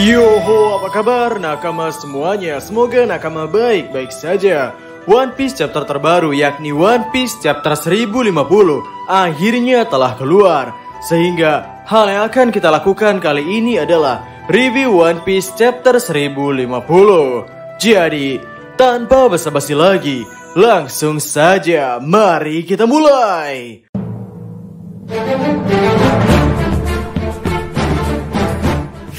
Yoho, apa kabar nakama semuanya? Semoga nakama baik-baik saja. One Piece chapter terbaru yakni One Piece chapter 1050 akhirnya telah keluar. Sehingga hal yang akan kita lakukan kali ini adalah review One Piece chapter 1050. Jadi, tanpa basa-basi lagi, langsung saja mari kita mulai.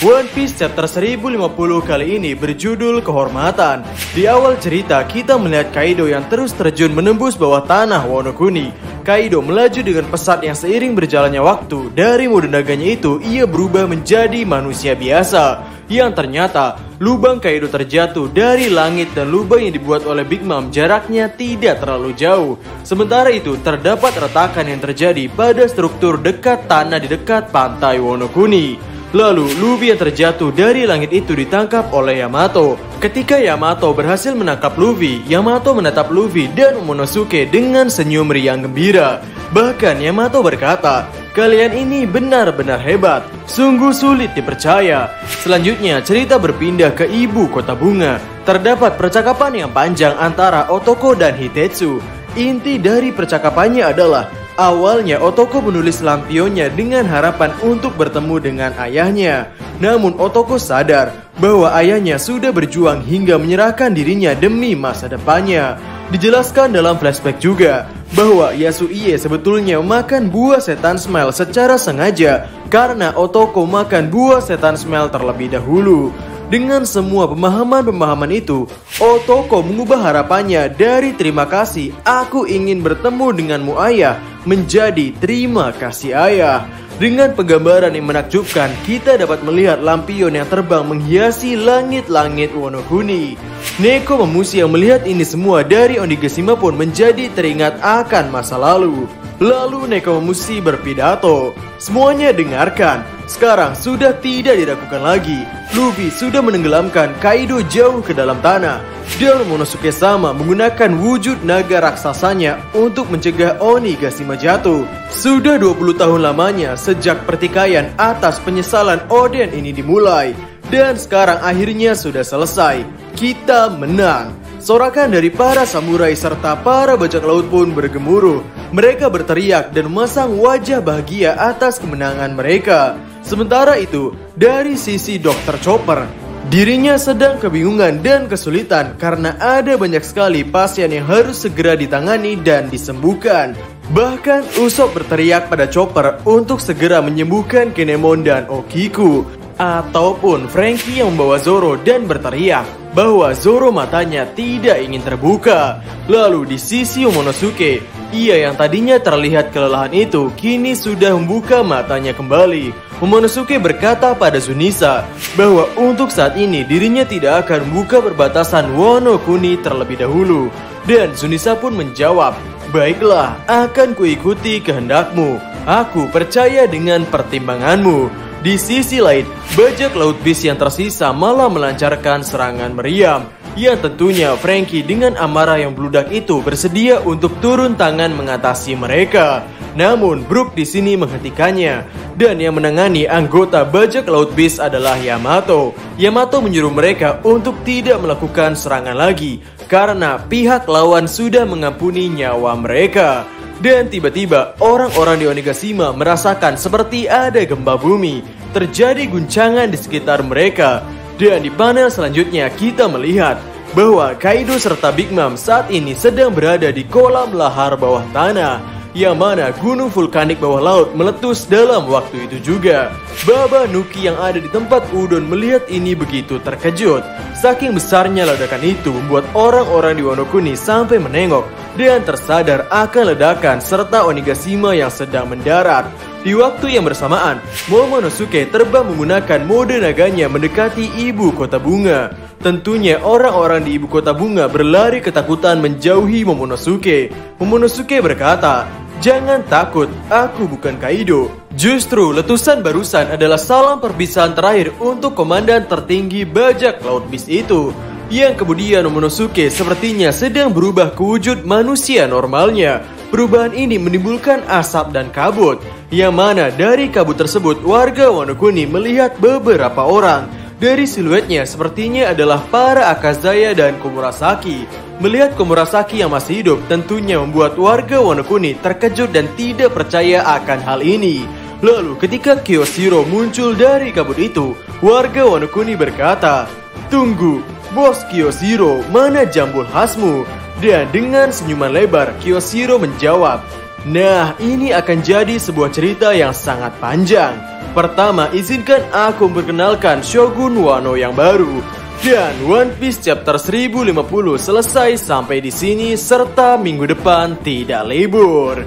One Piece chapter 1050 kali ini berjudul Kehormatan. Di awal cerita kita melihat Kaido yang terus terjun menembus bawah tanah Wano Kuni. Kaido melaju dengan pesat yang seiring berjalannya waktu. Dari mode naganya itu ia berubah menjadi manusia biasa. Yang ternyata lubang Kaido terjatuh dari langit dan lubang yang dibuat oleh Big Mom jaraknya tidak terlalu jauh. Sementara itu terdapat retakan yang terjadi pada struktur dekat tanah di dekat pantai Wano Kuni. Lalu, Luffy yang terjatuh dari langit itu ditangkap oleh Yamato. Ketika Yamato berhasil menangkap Luffy, Yamato menatap Luffy dan Momonosuke dengan senyum riang gembira. Bahkan Yamato berkata, "Kalian ini benar-benar hebat, sungguh sulit dipercaya." Selanjutnya, cerita berpindah ke ibu kota bunga. Terdapat percakapan yang panjang antara Otoko dan Hitetsu. Inti dari percakapannya adalah awalnya Otoko menulis lampionnya dengan harapan untuk bertemu dengan ayahnya. Namun Otoko sadar bahwa ayahnya sudah berjuang hingga menyerahkan dirinya demi masa depannya. Dijelaskan dalam flashback juga bahwa Yasuie sebetulnya makan buah setan smell secara sengaja karena Otoko makan buah setan smell terlebih dahulu. Dengan semua pemahaman-pemahaman itu, Otoko mengubah harapannya dari terima kasih aku ingin bertemu denganmu ayah menjadi terima kasih ayah. Dengan penggambaran yang menakjubkan, kita dapat melihat lampion yang terbang menghiasi langit-langit Wano Kuni. Neko Mamushi yang melihat ini semua dari Onigashima pun menjadi teringat akan masa lalu. Lalu Neko Mamushi berpidato, "Semuanya dengarkan, sekarang sudah tidak diragukan lagi. Luffy sudah menenggelamkan Kaido jauh ke dalam tanah. Dan Momonosuke sama menggunakan wujud naga raksasanya untuk mencegah Onigashima jatuh. Sudah 20 tahun lamanya sejak pertikaian atas penyesalan Oden ini dimulai. Dan sekarang akhirnya sudah selesai. Kita menang." Sorakan dari para samurai serta para bajak laut pun bergemuruh. Mereka berteriak dan memasang wajah bahagia atas kemenangan mereka. Sementara itu, dari sisi Dr. Chopper, dirinya sedang kebingungan dan kesulitan karena ada banyak sekali pasien yang harus segera ditangani dan disembuhkan. Bahkan Usopp berteriak pada Chopper untuk segera menyembuhkan Kinemon dan Okiku. Ataupun Franky yang membawa Zoro dan berteriak bahwa Zoro matanya tidak ingin terbuka. Lalu di sisi Momonosuke, ia yang tadinya terlihat kelelahan itu kini sudah membuka matanya kembali. Momonosuke berkata pada Sunisa bahwa untuk saat ini dirinya tidak akan membuka perbatasan Wano Kuni terlebih dahulu. Dan Sunisa pun menjawab, "Baiklah, akan kuikuti kehendakmu. Aku percaya dengan pertimbanganmu." Di sisi lain, bajak laut bis yang tersisa malah melancarkan serangan meriam. Yang tentunya Franky dengan amarah yang bludak itu bersedia untuk turun tangan mengatasi mereka. Namun Brook di sini menghentikannya. Dan yang menangani anggota bajak laut bis adalah Yamato. Yamato menyuruh mereka untuk tidak melakukan serangan lagi karena pihak lawan sudah mengampuni nyawa mereka. Dan tiba-tiba orang-orang di Onigashima merasakan seperti ada gempa bumi. Terjadi guncangan di sekitar mereka. Dan di panel selanjutnya kita melihat bahwa Kaido serta Big Mom saat ini sedang berada di kolam lahar bawah tanah, yang mana gunung vulkanik bawah laut meletus dalam waktu itu juga. Baba Nuki yang ada di tempat udon melihat ini begitu terkejut. Saking besarnya ledakan itu membuat orang-orang di Wano Kuni sampai menengok dan tersadar akan ledakan serta Onigashima yang sedang mendarat. Di waktu yang bersamaan, Momonosuke terbang menggunakan mode naganya mendekati ibu kota bunga. Tentunya orang-orang di ibu kota bunga berlari ketakutan menjauhi Momonosuke. Momonosuke berkata, "Jangan takut, aku bukan Kaido." Justru letusan barusan adalah salam perpisahan terakhir untuk komandan tertinggi bajak laut bis itu. Yang kemudian Momonosuke sepertinya sedang berubah ke wujud manusia normalnya. Perubahan ini menimbulkan asap dan kabut, yang mana dari kabut tersebut warga Wano Kuni melihat beberapa orang. Dari siluetnya sepertinya adalah para Akazaya dan Komurasaki. Melihat Komurasaki yang masih hidup tentunya membuat warga Wano Kuni terkejut dan tidak percaya akan hal ini. Lalu ketika Kyoshiro muncul dari kabut itu, warga Wano Kuni berkata, "Tunggu, Bos Kyoshiro, mana jambul khasmu?" Dan dengan senyuman lebar, Kyoshiro menjawab, "Nah, ini akan jadi sebuah cerita yang sangat panjang. Pertama, izinkan aku memperkenalkan Shogun Wano yang baru." Dan One Piece chapter 1050 selesai sampai di sini serta minggu depan tidak libur.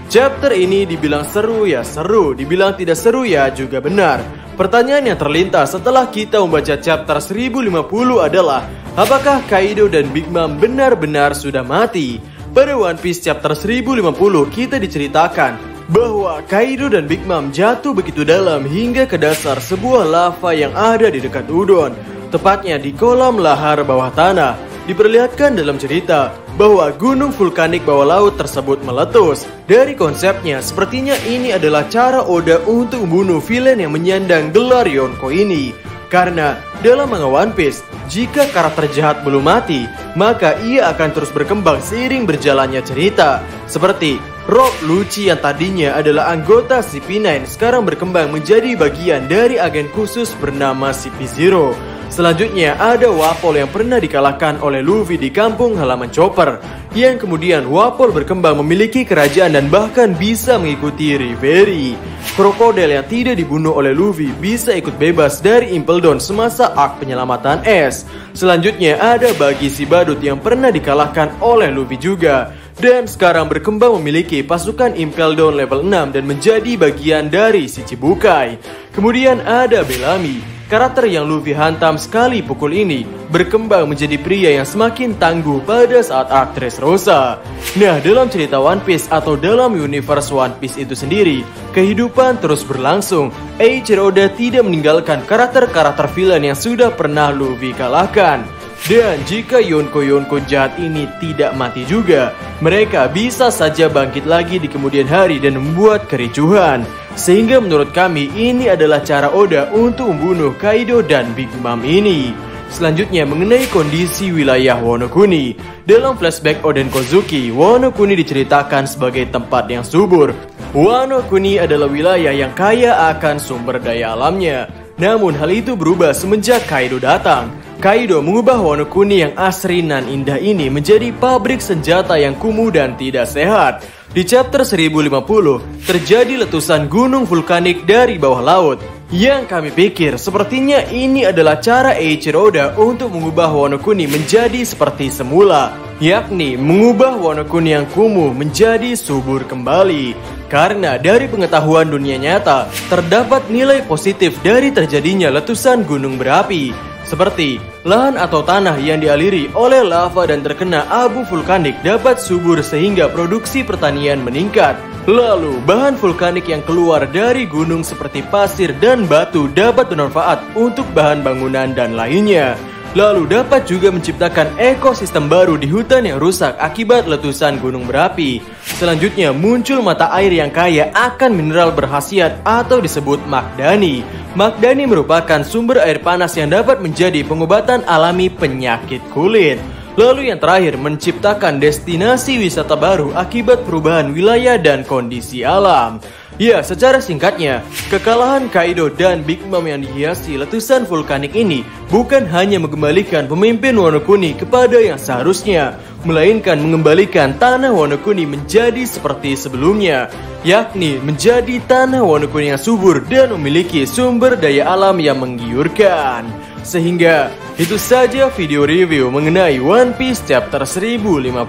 Chapter ini dibilang seru ya seru, dibilang tidak seru ya juga benar. Pertanyaan yang terlintas setelah kita membaca chapter 1050 adalah, apakah Kaido dan Big Mom benar-benar sudah mati? Pada One Piece chapter 1050 kita diceritakan bahwa Kaido dan Big Mom jatuh begitu dalam hingga ke dasar sebuah lava yang ada di dekat Udon, tepatnya di kolam lahar bawah tanah. Diperlihatkan dalam cerita bahwa gunung vulkanik bawah laut tersebut meletus. Dari konsepnya, sepertinya ini adalah cara Oda untuk membunuh villain yang menyandang gelar Yonko ini. Karena dalam manga One Piece, jika karakter jahat belum mati, maka ia akan terus berkembang seiring berjalannya cerita. Seperti Rob Lucci yang tadinya adalah anggota CP9 sekarang berkembang menjadi bagian dari agen khusus bernama CP0. Selanjutnya ada Wapol yang pernah dikalahkan oleh Luffy di kampung halaman Chopper, yang kemudian Wapol berkembang memiliki kerajaan dan bahkan bisa mengikuti Reverie. Krokodil yang tidak dibunuh oleh Luffy bisa ikut bebas dari Impel Down semasa arc penyelamatan S. Selanjutnya ada Bagi si Badut yang pernah dikalahkan oleh Luffy juga, dan sekarang berkembang memiliki pasukan Impel Down level 6 dan menjadi bagian dari Shichibukai. Kemudian ada Bellamy, karakter yang Luffy hantam sekali pukul ini, berkembang menjadi pria yang semakin tangguh pada saat arc Dressrosa. Nah, dalam cerita One Piece atau dalam universe One Piece itu sendiri, kehidupan terus berlangsung. Eiichiro Oda tidak meninggalkan karakter-karakter villain yang sudah pernah Luffy kalahkan. Dan jika Yonko-Yonko jahat ini tidak mati juga, mereka bisa saja bangkit lagi di kemudian hari dan membuat kericuhan. Sehingga menurut kami ini adalah cara Oda untuk membunuh Kaido dan Big Mom ini. Selanjutnya mengenai kondisi wilayah Wano Kuni. Dalam flashback Oden Kozuki, Wano Kuni diceritakan sebagai tempat yang subur. Wano Kuni adalah wilayah yang kaya akan sumber daya alamnya. Namun hal itu berubah semenjak Kaido datang. Kaido mengubah Wano Kuni yang asri nan indah ini menjadi pabrik senjata yang kumuh dan tidak sehat. Di chapter 1050, terjadi letusan gunung vulkanik dari bawah laut. Yang kami pikir sepertinya ini adalah cara Eiichiro Oda untuk mengubah Wano Kuni menjadi seperti semula, yakni mengubah Wano Kuni yang kumuh menjadi subur kembali. Karena dari pengetahuan dunia nyata, terdapat nilai positif dari terjadinya letusan gunung berapi, seperti lahan atau tanah yang dialiri oleh lava dan terkena abu vulkanik dapat subur sehingga produksi pertanian meningkat. Lalu, bahan vulkanik yang keluar dari gunung seperti pasir dan batu dapat bermanfaat untuk bahan bangunan dan lainnya. Lalu dapat juga menciptakan ekosistem baru di hutan yang rusak akibat letusan gunung berapi. Selanjutnya muncul mata air yang kaya akan mineral berkhasiat atau disebut Magdani. Magdani merupakan sumber air panas yang dapat menjadi pengobatan alami penyakit kulit. Lalu yang terakhir menciptakan destinasi wisata baru akibat perubahan wilayah dan kondisi alam. Ya, secara singkatnya, kekalahan Kaido dan Big Mom yang dihiasi letusan vulkanik ini bukan hanya mengembalikan pemimpin Wano Kuni kepada yang seharusnya, melainkan mengembalikan tanah Wano Kuni menjadi seperti sebelumnya, yakni menjadi tanah Wano Kuni yang subur dan memiliki sumber daya alam yang menggiurkan. Sehingga itu saja video review mengenai One Piece chapter 1050.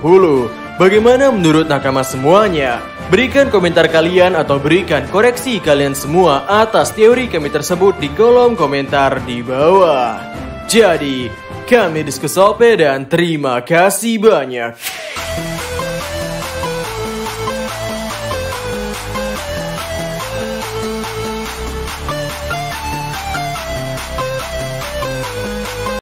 Bagaimana menurut nakama semuanya? Berikan komentar kalian atau berikan koreksi kalian semua atas teori kami tersebut di kolom komentar di bawah. Jadi, kami Diskusope dan terima kasih banyak.